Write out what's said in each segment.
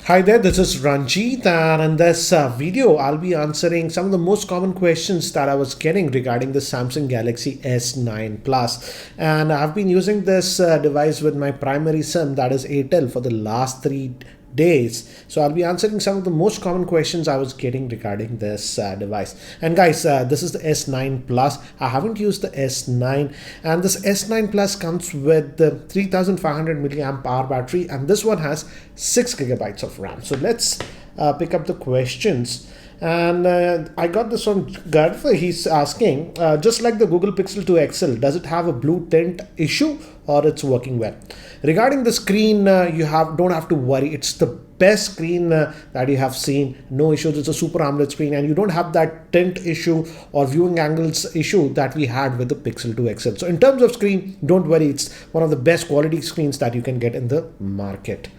Hi there, this is Ranjit, and in this video, I'll be answering some of the most common questions that I was getting regarding the Samsung Galaxy S9 Plus. And I've been using this device with my primary SIM, that is Airtel, for the last 3 days. So I'll be answering some of the most common questions I was getting regarding this device. And guys, this is the S9 Plus. I haven't used the S9, and this S9 Plus comes with the 3500 milliamp hour battery, and this one has 6 gigabytes of RAM. So let's pick up the questions. And I got this from Garth. He's asking, just like the Google Pixel 2 XL, does it have a blue tint issue or it's working well? Regarding the screen, you don't have to worry. It's the best screen that you have seen. No issues. It's a Super AMOLED screen, and you don't have that tint issue or viewing angles issue that we had with the Pixel 2 XL. So in terms of screen, don't worry. It's one of the best quality screens that you can get in the market.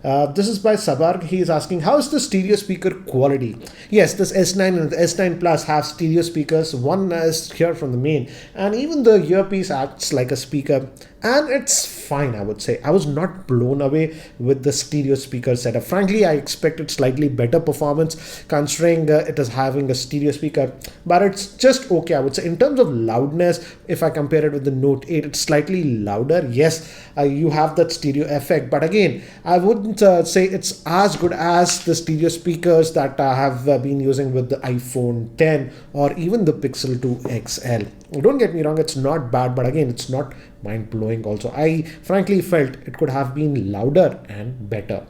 This is by Sabarg. He is asking, how is the stereo speaker quality? Yes, this S9 and the S9 Plus have stereo speakers. One is here from the main, and even the earpiece acts like a speaker, and it's fine, I would say. I was not blown away with the stereo speaker setup. Frankly, I expected slightly better performance considering it is having a stereo speaker, but it's just okay, I would say. In terms of loudness, if I compare it with the Note 8, it's slightly louder. Yes, you have that stereo effect, but again, I wouldn't say it's as good as the stereo speakers that I have been using with the iPhone 10 or even the Pixel 2 XL. Don't get me wrong, it's not bad, but again, it's not mind-blowing also. I frankly felt it could have been louder and better.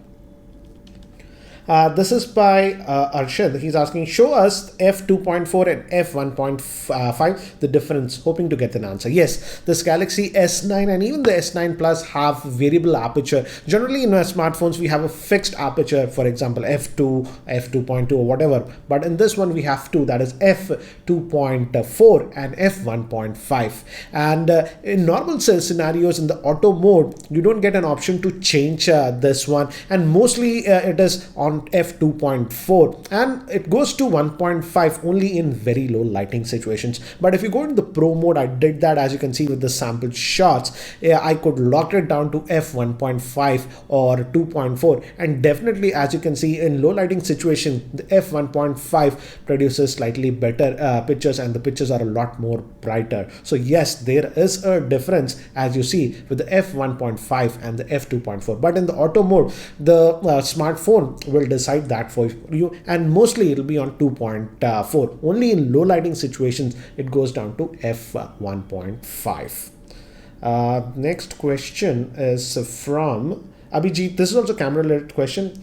This is by Arshad. He's asking, show us f2.4 and f1.5, the difference, hoping to get an answer. Yes, this Galaxy S9 and even the S9 Plus have variable aperture. Generally in our smartphones, we have a fixed aperture, for example, f2, f2.2 or whatever. But in this one, we have two, that is f2.4 and f1.5. And in normal scenarios, in the auto mode, you don't get an option to change this one. And mostly it is on f2.4, and it goes to 1.5 only in very low lighting situations. But if you go into the pro mode, I did that, as you can see with the sample shots. I could lock it down to f1.5 or 2.4, and definitely, as you can see, in low lighting situation, the f1.5 produces slightly better pictures, and the pictures are a lot more brighter. So yes, there is a difference, as you see, with the f1.5 and the f2.4. But in the auto mode, the smartphone will decide that for you, and mostly it'll be on 2.4. Only in low lighting situations it goes down to f1.5. Next question is from Abhijit. This is also camera related question.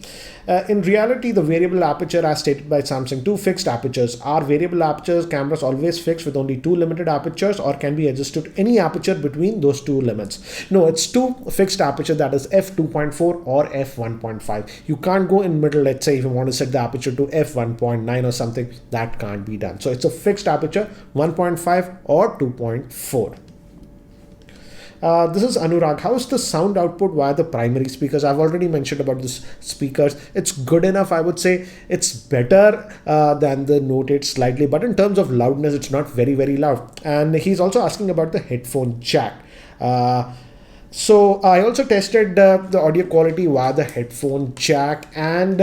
In reality, the variable aperture as stated by Samsung, two fixed apertures. Are variable apertures cameras always fixed with only two limited apertures, or can be adjusted to any aperture between those two limits? No, it's two fixed aperture, that is f2.4 or f1.5. You can't go in middle. Let's say if you want to set the aperture to f1.9 or something, that can't be done. So it's a fixed aperture, 1.5 or 2.4. This is Anurag. How is the sound output via the primary speakers? I've already mentioned about this speakers. It's good enough, I would say. It's better than the Note 8 slightly, but in terms of loudness, it's not very, very loud. And he's also asking about the headphone jack. So I also tested the audio quality via the headphone jack, and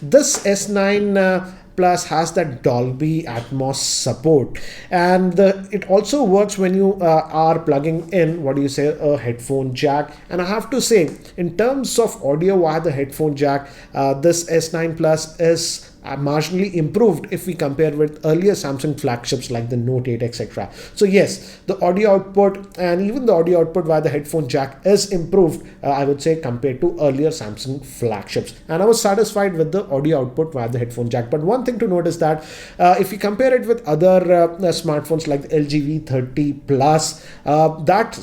this S9 Plus has that Dolby Atmos support, and it also works when you are plugging in, a headphone jack. And I have to say, in terms of audio via the headphone jack, this S9 Plus is marginally improved if we compare with earlier Samsung flagships like the Note 8, etc. So yes, the audio output and even the audio output via the headphone jack is improved, I would say, compared to earlier Samsung flagships, and I was satisfied with the audio output via the headphone jack. But one thing to note is that if you compare it with other smartphones like the LG V30 Plus, that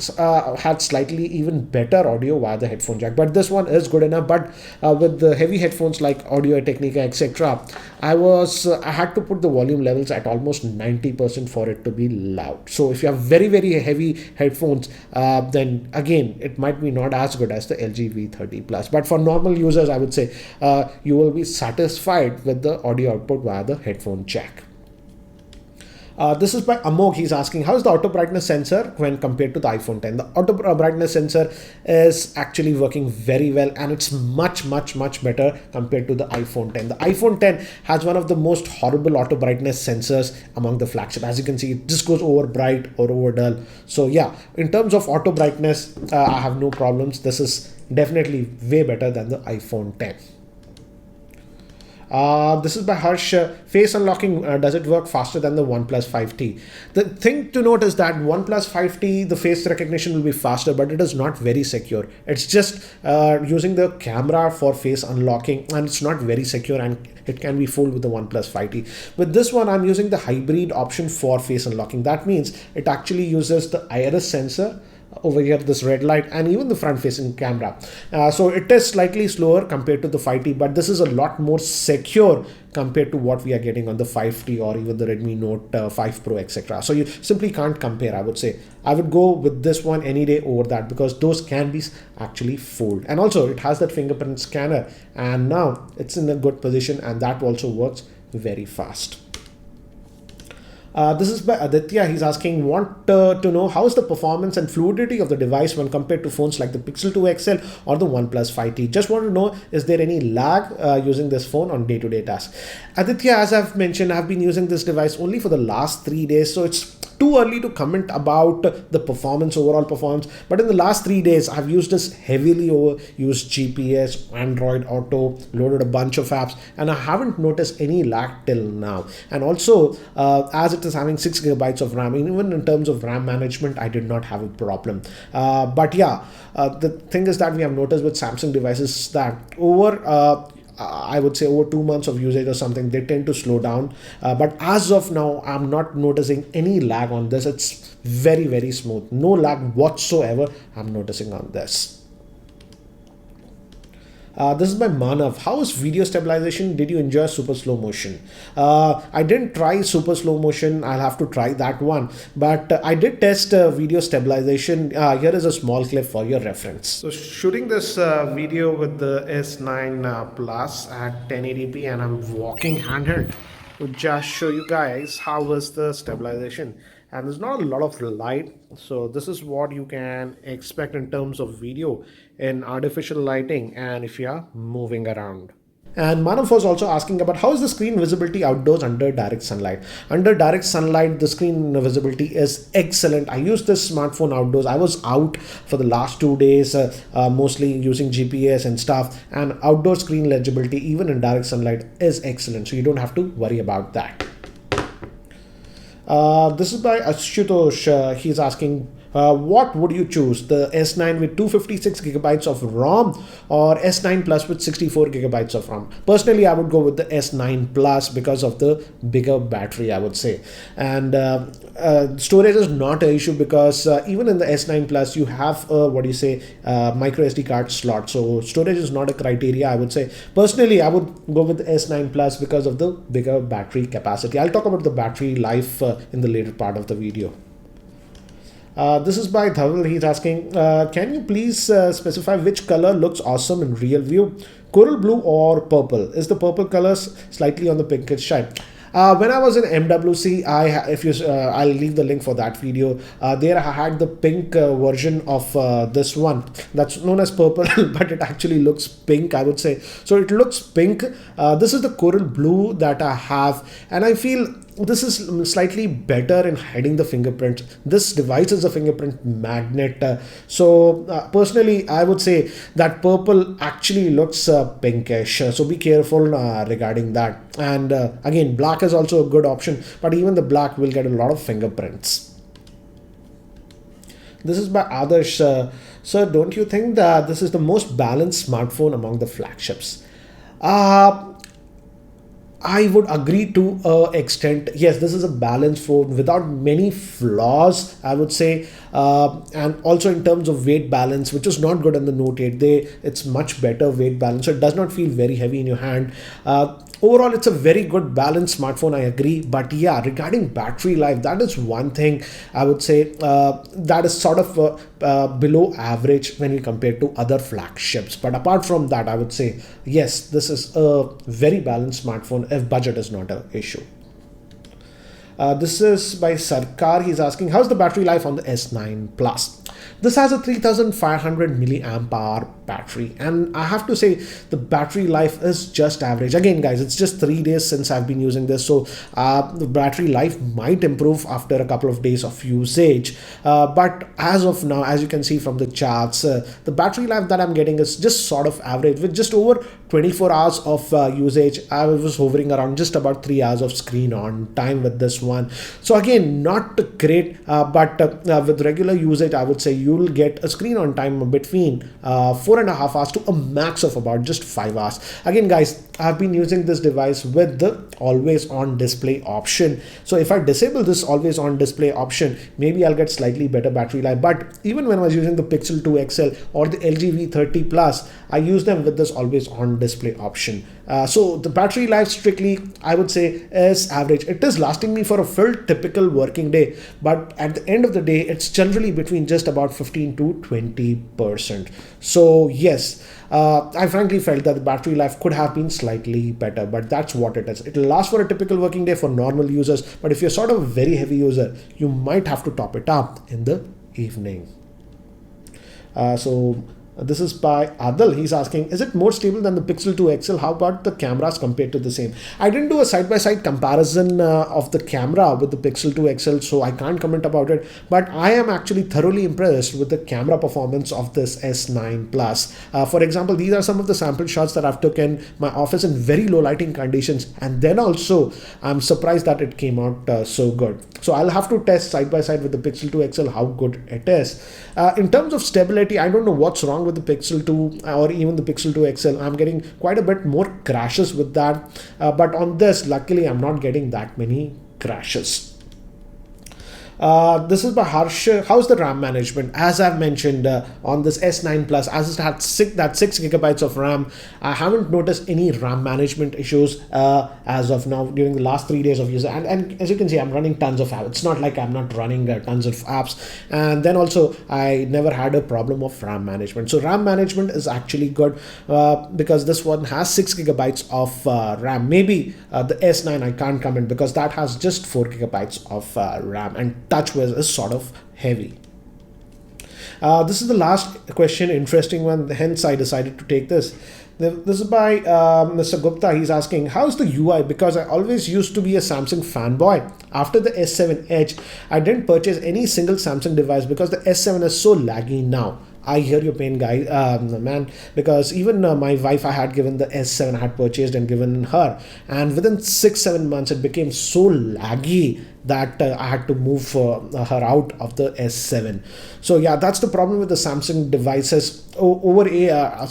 had slightly even better audio via the headphone jack, but this one is good enough. But with the heavy headphones like Audio Technica, etc., I had to put the volume levels at almost 90% for it to be loud. So if you have very, very heavy headphones, then again, it might be not as good as the LG V30 Plus. But for normal users, I would say you will be satisfied with the audio output via the headphone jack. This is by Amog. He's asking, how is the auto brightness sensor when compared to the iPhone 10? The auto brightness sensor is actually working very well, and it's much better compared to the iPhone 10. The iPhone 10 has one of the most horrible auto brightness sensors among the flagship. As you can see, it just goes over bright or over dull. So yeah, in terms of auto brightness, I have no problems. This is definitely way better than the iPhone 10. This is by Harsh. Face unlocking, does it work faster than the OnePlus 5T? The thing to note is that OnePlus 5T, the face recognition will be faster, but it is not very secure. It's just using the camera for face unlocking, and it's not very secure, and it can be fooled with the OnePlus 5T. With this one, I'm using the hybrid option for face unlocking. That means it actually uses the iris sensor over here, this red light, and even the front facing camera. So it is slightly slower compared to the 5T, but this is a lot more secure compared to what we are getting on the 5T or even the Redmi Note 5 Pro, etc. So you simply can't compare. I would say I would go with this one any day over that, because those can be actually fooled. And also it has that fingerprint scanner, and now it's in a good position, and that also works very fast. This is by Aditya. He's asking, want to know how is the performance and fluidity of the device when compared to phones like the Pixel 2 XL or the OnePlus 5T. Just want to know, is there any lag using this phone on day-to-day tasks? Aditya, as I've mentioned, I've been using this device only for the last 3 days, so it's too early to comment about the performance, overall performance. But in the last 3 days, I've used this heavily used GPS, Android Auto, loaded a bunch of apps, and I haven't noticed any lag till now. And also, as it is having 6 gigabytes of RAM, even in terms of RAM management, I did not have a problem. But yeah, the thing is that we have noticed with Samsung devices that I would say over 2 months of usage or something, they tend to slow down. But as of now, I'm not noticing any lag on this. It's very smooth. No lag whatsoever I'm noticing on this. This is by Manav. How is video stabilization? Did you enjoy super slow motion? I didn't try super slow motion. I'll have to try that one. But I did test video stabilization. Here is a small clip for your reference. So shooting this video with the S9 Plus at 1080p, and I'm walking handheld to just show you guys how was the stabilization. And there's not a lot of light, so this is what you can expect in terms of video in artificial lighting and if you are moving around. And Manav was also asking about how is the screen visibility outdoors under direct sunlight. Under direct sunlight, the screen visibility is excellent. I use this smartphone outdoors. I was out for the last 2 days, mostly using GPS and stuff, and outdoor screen legibility even in direct sunlight is excellent, so you don't have to worry about that. This is by Ashutosh. He's asking, what would you choose, the S9 with 256 gigabytes of ROM or S9 Plus with 64 gigabytes of ROM? Personally, I would go with the S9 Plus because of the bigger battery, I would say. And storage is not an issue because even in the S9 Plus, you have a, micro SD card slot. So storage is not a criteria, I would say. Personally, I would go with the S9 Plus because of the bigger battery capacity. I'll talk about the battery life in the later part of the video. This is by Dhaval. He's asking, can you please specify which color looks awesome in real view? Coral blue or purple? Is the purple color slightly on the pinkish side? When I was in MWC, I'll leave the link for that video. There I had the pink version of this one that's known as purple, but it actually looks pink, I would say. So it looks pink. This is the coral blue that I have, and I feel this is slightly better in hiding the fingerprint. This device is a fingerprint magnet. Personally, I would say that purple actually looks pinkish. So be careful regarding that. And again, black is also a good option, but even the black will get a lot of fingerprints. This is by Adarsh. Sir, don't you think that this is the most balanced smartphone among the flagships? I would agree to an extent. Yes, this is a balanced phone without many flaws, I would say. And also in terms of weight balance, which is not good on the Note 8. It's much better weight balance, so it does not feel very heavy in your hand. Overall, it's a very good balanced smartphone, I agree. But yeah, regarding battery life, that is one thing I would say that is sort of below average when we compare to other flagships. But apart from that, I would say, yes, this is a very balanced smartphone if budget is not an issue. This is by Sarkar. He's asking, how's the battery life on the S9 Plus? This has a 3500 milliamp hour battery, and I have to say the battery life is just average. Again guys, it's just 3 days since I've been using this, so the battery life might improve after a couple of days of usage, but as of now, as you can see from the charts, the battery life that I'm getting is just sort of average, with just over 24 hours of usage. I was hovering around just about 3 hours of screen on time with this one. So again, not great, but with regular usage, I would say you'll get a screen on time between 4.5 hours to a max of about just 5 hours. Again guys, I've been using this device with the always on display option. So if I disable this always on display option, maybe I'll get slightly better battery life. But even when I was using the Pixel 2 XL or the LG V30 Plus, I use them with this always on display option. So the battery life strictly, I would say, is average. It is lasting me for a full typical working day, but at the end of the day, it's generally between just about 15 to 20%. So yes, I frankly felt that the battery life could have been slightly better, but that's what it is. It'll last for a typical working day for normal users, but if you're sort of a very heavy user, you might have to top it up in the evening. This is by Adil. He's asking, is it more stable than the Pixel 2 XL? How about the cameras compared to the same? I didn't do a side-by-side comparison of the camera with the Pixel 2 XL, so I can't comment about it. But I am actually thoroughly impressed with the camera performance of this S9 Plus. For example, these are some of the sample shots that I've taken my office in very low lighting conditions. And then also, I'm surprised that it came out so good. So I'll have to test side-by-side with the Pixel 2 XL how good it is. In terms of stability, I don't know what's wrong with the Pixel 2 or even the Pixel 2 XL. I'm getting quite a bit more crashes with that, but on this, luckily, I'm not getting that many crashes. This is by Harsh. How's the RAM management? As I've mentioned on this S9 Plus, as it had 6 gigabytes of RAM, I haven't noticed any RAM management issues as of now during the last 3 days of use. And as you can see, I'm running tons of apps. It's not like I'm not running tons of apps. And then also, I never had a problem of RAM management. So RAM management is actually good because this one has 6 gigabytes of RAM. Maybe the S9 I can't comment because that has just 4 gigabytes of RAM, and TouchWiz is sort of heavy. This is the last question, interesting one, hence I decided to take this. This is by Mr. Gupta. He's asking, how's the UI? Because I always used to be a Samsung fanboy. After the S7 Edge, I didn't purchase any single Samsung device because the S7 is so laggy now. I hear your pain, guy, man, because even my wife, I had given the S7, I had purchased and given her, and within 6-7 months, it became so laggy that I had to move her out of the S7. So yeah, that's the problem with the Samsung devices.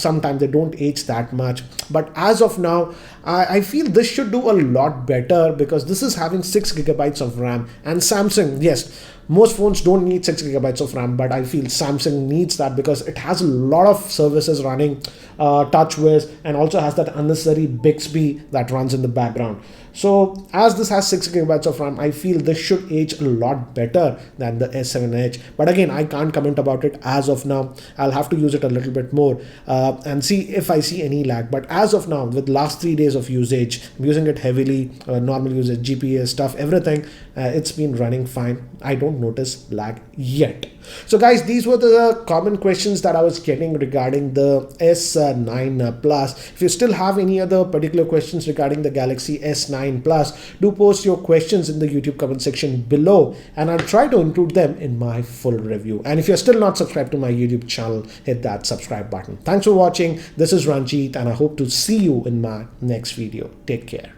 Sometimes they don't age that much. But as of now, I feel this should do a lot better because this is having 6 gigabytes of RAM. And Samsung, yes, most phones don't need 6 gigabytes of RAM, but I feel Samsung needs that because it has a lot of services running, TouchWiz, and also has that unnecessary Bixby that runs in the background. So as this has 6 gigabytes of RAM, I feel this should age a lot better than the S7 Edge. But again, I can't comment about it as of now. I'll have to use it a little bit more and see if I see any lag. But as of now, with last 3 days of usage, I'm using it heavily, normal usage, GPS stuff, everything, it's been running fine. I don't notice lag yet. So guys, these were the common questions that I was getting regarding the S9 Plus. If you still have any other particular questions regarding the Galaxy S9 Plus, do post your questions in the YouTube comment section below and I'll try to include them in my full review. And if you're still not subscribed to my YouTube channel, hit that subscribe button. Thanks for watching. This is Ranjit and I hope to see you in my next video. Take care.